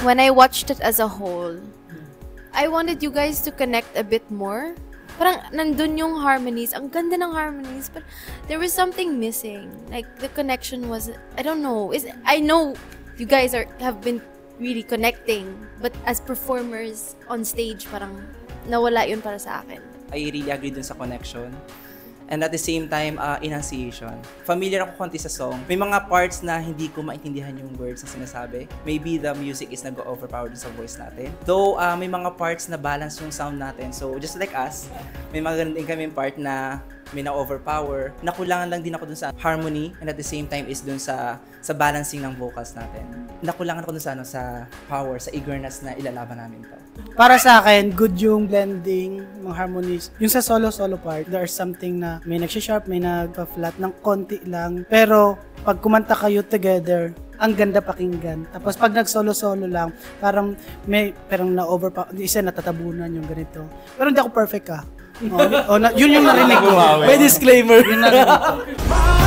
when I watched it as a whole, I wanted you guys to connect a bit more. Parang nandun yung harmonies. Ang ganda ng harmonies. But there was something missing. Like, the connection was, I don't know. I know you guys have been really connecting. But as performers on stage, parang nawala yun para sa akin. I really agree dun sa connection. And at the same time, enunciation. Familiar ako konti sa song. May mga parts na hindi ko maintindihan yung words na sinasabi. Maybe the music is nag-overpower dun sa voice natin. Though, may mga parts na balance yung sound natin. So, just like us, may mga ganun din kami part na may na-overpower. Nakulangan lang din ako dun sa harmony and at the same time is dun sa balancing ng vocals natin. Nakulangan ako dun sa power, sa eagerness na ilalaban namin to. Para sa akin, good yung blending, mga harmonies. Yung sa solo-solo part, there's something na may nag-sharp, may nag-flat ng konti lang. Pero pag kumanta kayo together, ang ganda pakinggan. Tapos pag nag-solo-solo lang, parang na-overpower, isa natatabunan yung ganito. Pero hindi ako perfect yun yung narinig ko. May disclaimer. Yun narinig ko.